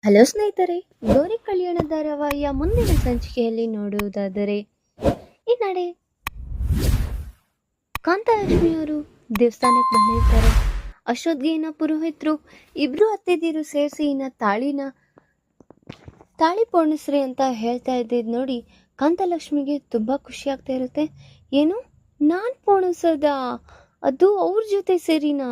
Hello ಸ್ನೇಹಿತರೆ, ಗೌರಿ ಕಲ್ಯಾಣ ಧಾರಾವಾಹಿಯ ಮುಂದಿನ ಸಂಚಿಕೆಯಲ್ಲಿ ನೋಡುವುದಾದರೆ ಈ ನಡೆ ಕಾಂತಲಕ್ಷ್ಮಿಯವರು ದೇವಸ್ಥಾನಕ್ಕೆ ಬಂದಿರ್ತಾರೆ. ಅಷ್ಟೊತ್ತಿಗೆ ಪುರೋಹಿತರು ಇಬ್ರು ಅತ್ತೆದೀರು ಸೇರಿಸಿ ತಾಳಿ ಪೋಣಿಸ್ರಿ ಅಂತ ಹೇಳ್ತಾ ಇದ್ದಿದ್ದು ನೋಡಿ ಕಾಂತಲಕ್ಷ್ಮಿಗೆ ತುಂಬಾ ಖುಷಿ ಆಗ್ತಾ ಇರುತ್ತೆ. ಏನು, ನಾನ್ ಪೋಣಿಸೋದ, ಅದು ಅವ್ರ ಜೊತೆ ಸೇರಿನಾ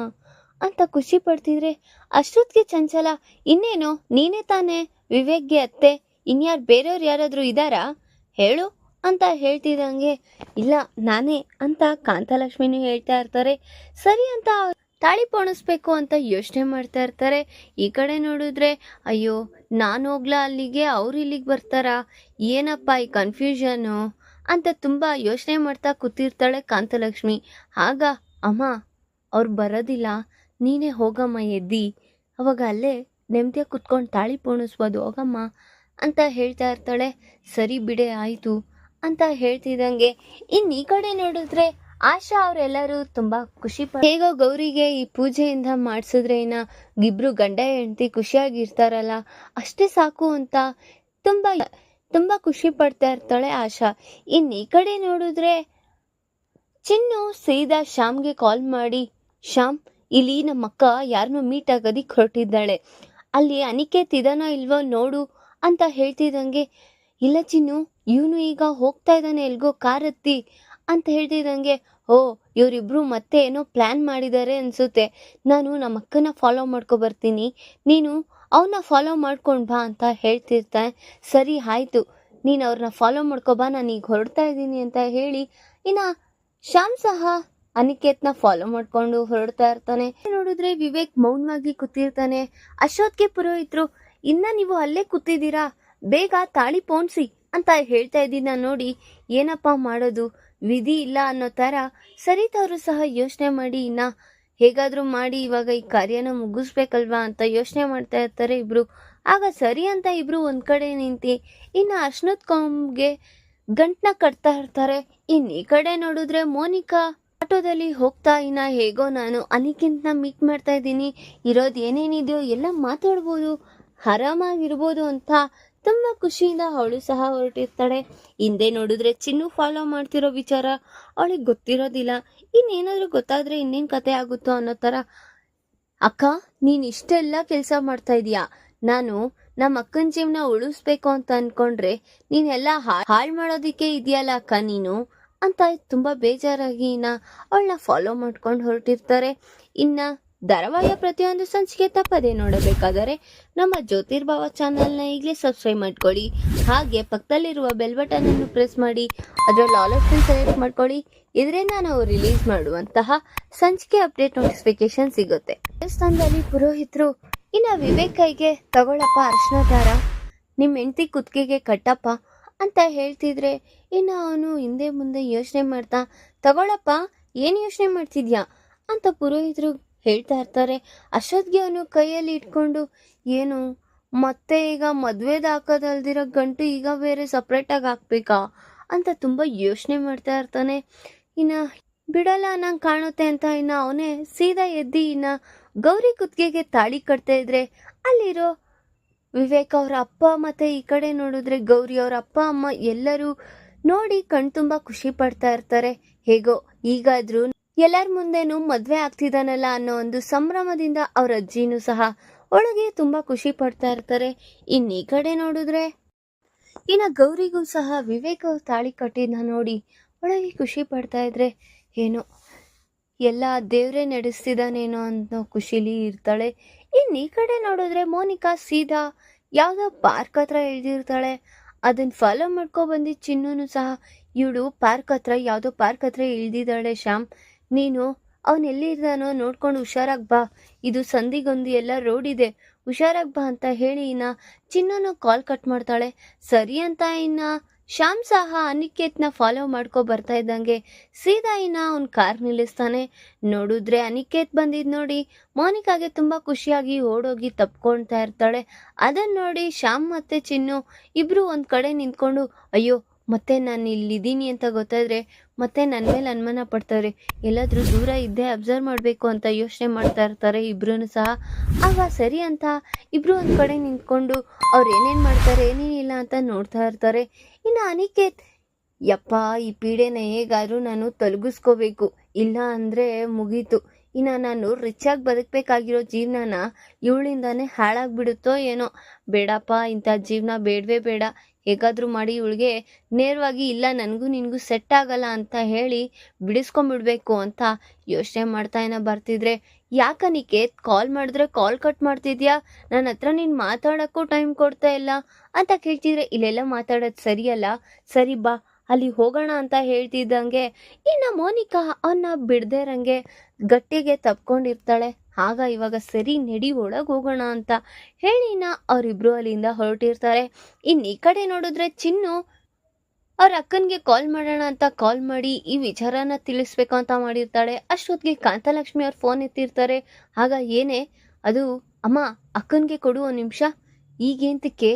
ಅಂತ ಖುಷಿ ಪಡ್ತಿದ್ರೆ ಅಷ್ಟೊತ್ತಿಗೆ ಚಂಚಲ, ಇನ್ನೇನು ನೀನೇ ತಾನೇ ವಿವೇಕ್ಗೆ ಅತ್ತೆ, ಇನ್ಯಾರು ಬೇರೆಯವ್ರು ಯಾರಾದ್ರೂ ಇದ್ದಾರಾ ಹೇಳು ಅಂತ ಹೇಳ್ತಿದ್ದಂಗೆ, ಇಲ್ಲ ನಾನೇ ಅಂತ ಕಾಂತಲಕ್ಷ್ಮಿನೂ ಹೇಳ್ತಾ ಇರ್ತಾರೆ. ಸರಿ ಅಂತ ತಾಳಿ ಪೋಣಿಸ್ಬೇಕು ಅಂತ ಯೋಚನೆ ಮಾಡ್ತಾ ಇರ್ತಾರೆ. ಈ ಕಡೆ ನೋಡಿದ್ರೆ ಅಯ್ಯೋ ನಾನು ಹೋಗ್ಲಾ ಅಲ್ಲಿಗೆ, ಅವ್ರು ಇಲ್ಲಿಗೆ ಬರ್ತಾರಾ, ಏನಪ್ಪ ಈ ಕನ್ಫ್ಯೂಷನು ಅಂತ ತುಂಬಾ ಯೋಚನೆ ಮಾಡ್ತಾ ಕೂತಿರ್ತಾಳೆ ಕಾಂತಲಕ್ಷ್ಮಿ. ಆಗ ಅಮ್ಮ ಅವ್ರು ಬರೋದಿಲ್ಲ, ನೀನೇ ಹೋಗಮ್ಮ ಎದ್ದಿ, ಅವಾಗ ಅಲ್ಲೇ ನೆಮ್ಮದಿಯಾಗಿ ಕುತ್ಕೊಂಡು ತಾಳಿ ಪೋಣಿಸ್ಬೋದು ಹೋಗಮ್ಮ ಅಂತ ಹೇಳ್ತಾ ಇರ್ತಾಳೆ. ಸರಿ ಬಿಡೆ ಆಯಿತು ಅಂತ ಹೇಳ್ತಿದ್ದಂಗೆ ಇನ್ನು ಈ ಕಡೆ ನೋಡಿದ್ರೆ ಆಶಾ ಅವರೆಲ್ಲರೂ ತುಂಬ ಖುಷಿ ಹೇಗೋ ಗೌರಿಗೆ ಈ ಪೂಜೆಯಿಂದ ಮಾಡಿಸಿದ್ರೆ ಇಬ್ರು ಗಂಡ ಹೆಂಡತಿ ಖುಷಿಯಾಗಿರ್ತಾರಲ್ಲ ಅಷ್ಟೇ ಸಾಕು ಅಂತ ತುಂಬ ಖುಷಿ ಪಡ್ತಾ ಇರ್ತಾಳೆ ಆಶಾ. ಇನ್ನು ಈ ಕಡೆ ನೋಡಿದ್ರೆ ಚಿನ್ನು ಸೀದಾ ಶ್ಯಾಮ್ಗೆ ಕಾಲ್ ಮಾಡಿ, ಶ್ಯಾಮ್ ಇಲ್ಲಿ ನಮ್ಮ ಅಕ್ಕ ಯಾರನ್ನೋ ಮೀಟ್ ಆಗೋದಿಕ್ಕೆ ಹೊರಟಿದ್ದಾಳೆ, ಅಲ್ಲಿ ಅನಿಕೇತ್ ಇದಾನೋ ಇಲ್ವೋ ನೋಡು ಅಂತ ಹೇಳ್ತಿದ್ದಂಗೆ, ಇಲ್ಲ ಚಿನ್ನು ಇವನು ಈಗ ಹೋಗ್ತಾ ಇದ್ದಾನೆ ಎಲ್ಗೋ ಕಾರ್ ಹತ್ತಿ ಅಂತ ಹೇಳ್ತಿದ್ದಂಗೆ, ಓ ಇವರಿಬ್ರು ಮತ್ತೆ ಏನೋ ಪ್ಲ್ಯಾನ್ ಮಾಡಿದ್ದಾರೆ ಅನಿಸುತ್ತೆ, ನಾನು ನಮ್ಮ ಅಕ್ಕನ ಫಾಲೋ ಮಾಡ್ಕೊ ಬರ್ತೀನಿ, ನೀನು ಅವನ್ನ ಫಾಲೋ ಮಾಡ್ಕೊಂಡು ಬಾ ಅಂತ ಹೇಳ್ತಿರ್ತಾನೆ. ಸರಿ ಆಯಿತು, ನೀನು ಅವ್ರನ್ನ ಫಾಲೋ ಮಾಡ್ಕೊಬಾ, ನಾನು ಈಗ ಹೊರಡ್ತಾ ಇದ್ದೀನಿ ಅಂತ ಹೇಳಿ ಇನ್ನು ಶ್ಯಾಮ್ ಸಹ ಅನಿಕೇತ್ನ ಫಾಲೋ ಮಾಡ್ಕೊಂಡು ಹೊರಡ್ತಾ ಇರ್ತಾನೆ. ನೋಡಿದ್ರೆ ವಿವೇಕ್ ಮೌನವಾಗಿ ಕೂತಿರ್ತಾನೆ. ಅಷ್ಟೊತ್ತಿಗೆ ಪುರೋಹಿತರು, ಇನ್ನ ನೀವು ಅಲ್ಲೇ ಕೂತಿದ್ದೀರಾ, ಬೇಗ ತಾಳಿ ಪೋಣಿಸಿ ಅಂತ ಹೇಳ್ತಾ ಇದ್ದೀನ ನೋಡಿ ಏನಪ್ಪ ಮಾಡೋದು, ವಿಧಿ ಇಲ್ಲ ಅನ್ನೋ ಥರ ಸರಿತವರು ಸಹ ಯೋಚನೆ ಮಾಡಿ ಇನ್ನ ಹೇಗಾದರೂ ಮಾಡಿ ಇವಾಗ ಈ ಕಾರ್ಯನ ಮುಗಿಸ್ಬೇಕಲ್ವಾ ಅಂತ ಯೋಚನೆ ಮಾಡ್ತಾ ಇರ್ತಾರೆ ಇಬ್ರು. ಆಗ ಸರಿ ಅಂತ ಇಬ್ರು ಒಂದ್ ಕಡೆ ನಿಂತು ಇನ್ನು ಅರ್ಶನದ ಕೊಂಬ್ಗೆ ಗಂಟ್ನ ಕಟ್ತಾ ಇರ್ತಾರೆ. ಇನ್ನು ಈ ಕಡೆ ನೋಡಿದ್ರೆ ಮೋನಿಕಾ ಆಟೋದಲ್ಲಿ ಹೋಗ್ತಾ ಹೇಗೋ ನಾನು ಅನಿಕಿಂತ ಮೀಟ್ ಮಾಡ್ತಾ ಇದ್ದೀನಿ, ಇರೋದು ಏನೇನಿದೆಯೋ ಎಲ್ಲ ಮಾತಾಡ್ಬೋದು, ಆರಾಮಾಗಿರ್ಬೋದು ಅಂತ ತುಂಬ ಖುಷಿಯಿಂದ ಅವಳು ಸಹ ಹೊರಟಿರ್ತಾಳೆ. ಹಿಂದೆ ನೋಡಿದ್ರೆ ಚಿನ್ನು ಫಾಲೋ ಮಾಡ್ತಿರೋ ವಿಚಾರ ಅವಳಿಗೆ ಗೊತ್ತಿರೋದಿಲ್ಲ. ಇನ್ನೇನಾದ್ರೂ ಗೊತ್ತಾದ್ರೆ ಇನ್ನೇನು ಕತೆ ಆಗುತ್ತೋ ಅನ್ನೋ ಥರ, ಅಕ್ಕ ನೀನು ಇಷ್ಟೆಲ್ಲ ಕೆಲಸ ಮಾಡ್ತಾ ಇದೀಯಾ, ನಾನು ನಮ್ಮ ಅಕ್ಕನ ಜೀವನ ಉಳಿಸ್ಬೇಕು ಅಂತ ಅನ್ಕೊಂಡ್ರೆ ನೀನೆಲ್ಲ ಹಾಳು ಮಾಡೋದಿಕ್ಕೆ ಇದೆಯಲ್ಲ ಅಕ್ಕ ನೀನು ಅಂತ ತುಂಬ ಬೇಜಾರಾಗಿ ಅವಳನ್ನ ಫಾಲೋ ಮಾಡ್ಕೊಂಡು ಹೊರಟಿರ್ತಾರೆ. ಇನ್ನು ಧಾರಾವಾಹಿಯ ಪ್ರತಿಯೊಂದು ಸಂಚಿಕೆ ತಪ್ಪದೇ ನೋಡಬೇಕಾದರೆ ನಮ್ಮ ಜ್ಯೋತಿರ್ಭಾವ ಚಾನಲ್ನ ಈಗಲೇ ಸಬ್ಸ್ಕ್ರೈಬ್ ಮಾಡ್ಕೊಳ್ಳಿ, ಹಾಗೆ ಪಕ್ಕದಲ್ಲಿರುವ ಬೆಲ್ ಬಟನ್ ಅನ್ನು ಪ್ರೆಸ್ ಮಾಡಿ ಅದರಲ್ಲಿ ಆಲ್ ಆಪ್ಷನ್ ಸೆಲೆಕ್ಟ್ ಮಾಡ್ಕೊಳ್ಳಿ. ಇದರಿಂದ ನಾವು ರಿಲೀಸ್ ಮಾಡುವಂತಹ ಸಂಚಿಕೆ ಅಪ್ಡೇಟ್ ನೋಟಿಫಿಕೇಶನ್ ಸಿಗುತ್ತೆ. ದೇವಸ್ಥಾನದಲ್ಲಿ ಪುರೋಹಿತರು ಇನ್ನು ವಿವೇಕ್ ಕೈಗೆ ತಗೊಳಪ್ಪ ಅರ್ಶನ ದಾರ, ನಿಮ್ಮ ಹೆಂಡತಿ ಕುತ್ತಿಗೆಗೆ ಕಟ್ಟಪ್ಪ ಅಂತ ಹೇಳ್ತಿದ್ರೆ ಇನ್ನು ಅವನು ಹಿಂದೆ ಮುಂದೆ ಯೋಚನೆ ಮಾಡ್ತಾ, ತಗೊಳಪ್ಪ ಏನು ಯೋಚನೆ ಮಾಡ್ತಿದ್ಯಾ ಅಂತ ಪುರೋಹಿತರು ಹೇಳ್ತಾ ಇರ್ತಾರೆ. ಅಷ್ಟೊತ್ತಿಗೆ ಅವನು ಕೈಯಲ್ಲಿ ಇಟ್ಕೊಂಡು, ಏನು ಮತ್ತೆ ಈಗ ಮದುವೆದು ಹಾಕೋದಲ್ದಿರೋ ಗಂಟು ಈಗ ಬೇರೆ ಸಪ್ರೇಟಾಗಿ ಹಾಕ್ಬೇಕಾ ಅಂತ ತುಂಬ ಯೋಚನೆ ಮಾಡ್ತಾ ಇರ್ತಾನೆ. ಇನ್ನು ಬಿಡಲ್ಲ ನಂಗೆ ಕಾಣುತ್ತೆ ಅಂತ ಇನ್ನು ಅವನೇ ಸೀದಾ ಎದ್ದಿ ಗೌರಿ ಕುತ್ತಿಗೆಗೆ ತಾಳಿ ಕಟ್ತಾ ಇದ್ರೆ ಅಲ್ಲಿರೋ ವಿವೇಕ್ ಅವರ ಅಪ್ಪ ಮತ್ತೆ ಈ ಕಡೆ ನೋಡಿದ್ರೆ ಗೌರಿ ಅವರ ಅಪ್ಪ ಅಮ್ಮ ಎಲ್ಲರೂ ನೋಡಿ ಕಣ್ತುಂಬ ಖುಷಿ ಪಡ್ತಾ ಇರ್ತಾರೆ. ಹೇಗೋ ಈಗಾದ್ರೂ ಎಲ್ಲರ ಮುಂದೆನೂ ಮದ್ವೆ ಆಗ್ತಿದ್ದಾನಲ್ಲ ಅನ್ನೋ ಒಂದು ಸಂಭ್ರಮದಿಂದ ಅವ್ರ ಅಜ್ಜಿನೂ ಸಹ ಒಳಗೆ ತುಂಬಾ ಖುಷಿ ಪಡ್ತಾ ಇರ್ತಾರೆ. ಈ ಕಡೆ ನೋಡಿದ್ರೆ ಇನ್ನು ಗೌರಿಗೂ ಸಹ ವಿವೇಕ್ ಅವ್ರ ತಾಳಿ ಕಟ್ಟಿದ್ನ ನೋಡಿ ಒಳಗೆ ಖುಷಿ ಪಡ್ತಾ ಇದ್ರೆ, ಏನೋ ಎಲ್ಲ ದೇವ್ರೇ ನಡೆಸ್ತಿದ್ದಾನೇನೋ ಅನ್ನೋ ಖುಷಿಲಿ ಇರ್ತಾಳೆ. ಈ ಕಡೆ ನೋಡಿದ್ರೆ ಮೋನಿಕಾ ಸೀದಾ ಯಾವುದೋ ಪಾರ್ಕ್ ಹತ್ರ ಇಳ್ದಿರ್ತಾಳೆ. ಅದನ್ನ ಫಾಲೋ ಮಾಡ್ಕೊಬಂದು ಚಿನ್ನೂನು ಸಹ ಇವಳು ಯಾವುದೋ ಪಾರ್ಕ್ ಹತ್ರ ಇಳ್ದಿದ್ದಾಳೆ, ಶ್ಯಾಮ್ ನೀನು ಅವನು ಎಲ್ಲಿದ್ದಾನೋ ನೋಡ್ಕೊಂಡು ಹುಷಾರಾಗಿ ಬಾ, ಇದು ಸಂದಿಗೊಂದು ಎಲ್ಲ ರೋಡ್ ಇದೆ, ಹುಷಾರಾಗಿ ಬಾ ಅಂತ ಹೇಳಿ ಚಿನ್ನೂನು ಕಾಲ್ ಕಟ್ ಮಾಡ್ತಾಳೆ. ಸರಿ ಅಂತ ಶ್ಯಾಮ್ ಸಹ ಅನಿಕೇತ್ನ ಫಾಲೋ ಮಾಡ್ಕೊ ಬರ್ತಾ ಇದ್ದಂಗೆ ಸೀದಾ ಅವ್ನ ಕಾರ್ ನಿಲ್ಲಿಸ್ತಾನೆ. ನೋಡಿದ್ರೆ ಅನಿಕೇತ್ ಬಂದಿದ್ ನೋಡಿ ಮೋನಿಕಾಗೆ ತುಂಬಾ ಖುಷಿಯಾಗಿ ಓಡೋಗಿ ತಪ್ಕೊಳ್ತಾ ಇರ್ತಾಳೆ. ಅದನ್ನ ನೋಡಿ ಶ್ಯಾಮ್ ಮತ್ತೆ ಚಿನ್ನು ಇಬ್ರು ಒಂದ್ ಕಡೆ ನಿಂತ್ಕೊಂಡು, ಅಯ್ಯೋ ಮತ್ತೆ ನಾನು ಇಲ್ಲಿದ್ದೀನಿ ಅಂತ ಗೊತ್ತಾದ್ರೆ ಮತ್ತೆ ನನ್ನ ಮೇಲೆ ಅನುಮಾನ ಪಡ್ತಾರೆ. ಎಲ್ಲಾದರೂ ದೂರ ಇದ್ದೇ ಅಬ್ಸರ್ವ್ ಮಾಡಬೇಕು ಅಂತ ಯೋಚನೆ ಮಾಡ್ತಾ ಇರ್ತಾರೆ ಇಬ್ರೂ ಸಹ. ಆಗ ಸರಿ ಅಂತ ಇಬ್ಬರು ಒಂದು ಕಡೆ ನಿಂತ್ಕೊಂಡು ಅವ್ರು ಏನೇನು ಮಾಡ್ತಾರೆ ಏನೇನಿಲ್ಲ ಅಂತ ನೋಡ್ತಾ ಇರ್ತಾರೆ. ಇನ್ನು ಅನಿಕೇತ್, ಯಪ್ಪ ಈ ಪೀಡೆನ ಹೇಗಾದರೂ ನಾನು ತೊಲಗಿಸ್ಕೋಬೇಕು, ಇಲ್ಲ ಅಂದರೆ ಮುಗೀತು. ಇನ್ನು ನಾನು ರಿಚಾಗಿ ಬದುಕಬೇಕಾಗಿರೋ ಜೀವನನ ಇವಳಿಂದಾನೇ ಹಾಳಾಗ್ಬಿಡುತ್ತೋ ಏನೋ. ಬೇಡಪ್ಪ, ಇಂಥ ಜೀವನ ಬೇಡವೇ ಬೇಡ. ಹೇಗಾದರೂ ಮಾಡಿ ಇವಳಿಗೆ ನೇರವಾಗಿ ಇಲ್ಲ ನನಗೂ ನಿನಗೂ ಸೆಟ್ ಆಗಲ್ಲ ಅಂತ ಹೇಳಿ ಬಿಡಿಸ್ಕೊಂಬಿಡ್ಬೇಕು ಅಂತ ಯೋಚನೆ ಮಾಡ್ತಾ ಬರ್ತಿದ್ರೆ, ಯಾಕನಿಕೆ ಕಾಲ್ ಮಾಡಿದ್ರೆ ಕಾಲ್ ಕಟ್ ಮಾಡ್ತಿದ್ಯಾ, ನನ್ನ ಹತ್ರ ನೀನು ಮಾತಾಡೋಕ್ಕೂ ಟೈಮ್ ಕೊಡ್ತಾ ಇಲ್ಲ ಅಂತ ಕೇಳ್ತಿದ್ರೆ, ಇಲ್ಲೆಲ್ಲ ಮಾತಾಡೋದು ಸರಿಯಲ್ಲ, ಸರಿ ಬಾ ಅಲ್ಲಿ ಹೋಗೋಣ ಅಂತ ಹೇಳ್ತಿದ್ದಂಗೆ ಇನ್ನು ಮೋನಿಕಾ ಅವನ್ನ ಬಿಡ್ದೇರಂಗೆ ಗಟ್ಟಿಗೆ ತಪ್ಕೊಂಡಿರ್ತಾಳೆ. ಆಗ ಇವಾಗ ಸರಿ ನಡಿ ಒಳಗೆ ಹೋಗೋಣ ಅಂತ ಹೇಳಿನ ಅವರಿಬ್ರು ಅಲ್ಲಿಂದ ಹೊರಟಿರ್ತಾರೆ. ಇನ್ನು ಈ ಕಡೆ ನೋಡಿದ್ರೆ ಚಿನ್ನು ಅವ್ರ ಅಕ್ಕನಿಗೆ ಕಾಲ್ ಮಾಡೋಣ ಅಂತ ಕಾಲ್ ಮಾಡಿ ಈ ವಿಚಾರನ ತಿಳಿಸ್ಬೇಕು ಅಂತ ಮಾಡಿರ್ತಾಳೆ. ಅಷ್ಟೊತ್ತಿಗೆ ಕಾಂತಲಕ್ಷ್ಮಿ ಅವ್ರ ಫೋನ್ ಎತ್ತಿರ್ತಾರೆ. ಆಗ ಏನೇ ಅದು, ಅಮ್ಮ ಅಕ್ಕನಿಗೆ ಕೊಡು ಒಂದು ನಿಮಿಷ, ಈಗೇಂತಕ್ಕೆ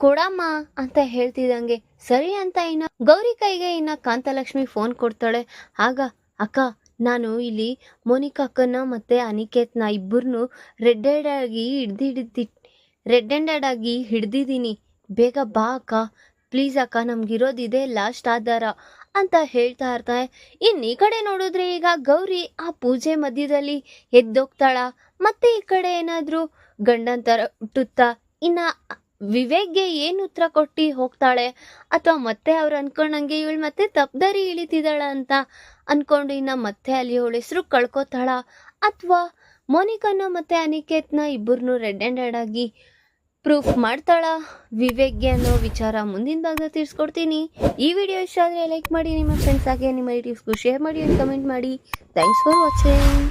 ಕೊಡಮ್ಮ ಅಂತ ಹೇಳ್ತಿದ್ದಂಗೆ ಸರಿ ಅಂತ ಇನ್ನ ಗೌರಿ ಕೈಗೆ ಇನ್ನ ಕಾಂತಲಕ್ಷ್ಮಿ ಫೋನ್ ಕೊಡ್ತಾಳೆ. ಆಗ ಅಕ್ಕ, ನಾನು ಇಲ್ಲಿ ಮೋನಿಕಾ ಅಕ್ಕನ ಮತ್ತೆ ಅನಿಕೇತ್ನ ಇಬ್ಬರನ್ನು ರೆಡ್ ಹ್ಯಾಂಡೆಡ್ ಆಗಿ ಹಿಡ್ದಿದ್ದೀನಿ, ಬೇಗ ಬಾ ಅಕ್ಕ ಪ್ಲೀಸ್ ಅಕ್ಕ, ನಮ್ಗಿರೋದಿದೆ ಲಾಸ್ಟ್ ಆಧಾರ ಅಂತ ಹೇಳ್ತಾ ಇರ್ತಾನೆ. ಇನ್ನು ಈ ಕಡೆ ನೋಡಿದ್ರೆ ಈಗ ಗೌರಿ ಆ ಪೂಜೆ ಮಧ್ಯದಲ್ಲಿ ಎದ್ದೋಗ್ತಾಳ. ಮತ್ತೆ ಈ ಕಡೆ ಏನಾದರೂ ಗಂಡಂತರ ಹುಟ್ಟುತ್ತಾ ಇನ್ನ ವಿವೇಕ್ಗೆ ಏನು ಉತ್ತರ ಕೊಟ್ಟು ಹೋಗ್ತಾಳೆ, ಅಥವಾ ಮತ್ತೆ ಅವ್ರು ಅನ್ಕೊಂಡಂಗೆ ಇವಳು ಮತ್ತೆ ತಪ್ಪದಾರಿ ಇಳಿತಿದ್ದಾಳ ಅಂತ ಅನ್ಕೊಂಡು ಇನ್ನ ಮತ್ತೆ ಅಲ್ಲಿ ಅವಳ ಹೆಸರು ಕಳ್ಕೊತಾಳ, ಅಥವಾ ಮೋನಿಕಾನ ಮತ್ತೆ ಅನಿಕೇತ್ನ ಇಬ್ಬರನ್ನು ರೆಡ್ ಹ್ಯಾಂಡೆಡ್ ಆಗಿ ಪ್ರೂಫ್ ಮಾಡ್ತಾಳ ವಿವೇಕ್ಗೆ ಅನ್ನೋ ವಿಚಾರ ಮುಂದಿನ ಭಾಗದಲ್ಲಿ ತಿಳಿಸ್ಕೊಡ್ತೀನಿ. ಈ ವಿಡಿಯೋ ಇಷ್ಟ ಆದರೆ ಲೈಕ್ ಮಾಡಿ, ನಿಮ್ಮ ಫ್ರೆಂಡ್ಸ್ ಆಗಿ ನಿಮ್ಮ ರಿಲೇಟಿವ್ಸ್ಗೂ ಶೇರ್ ಮಾಡಿ, ಕಮೆಂಟ್ ಮಾಡಿ. Thanks for watching.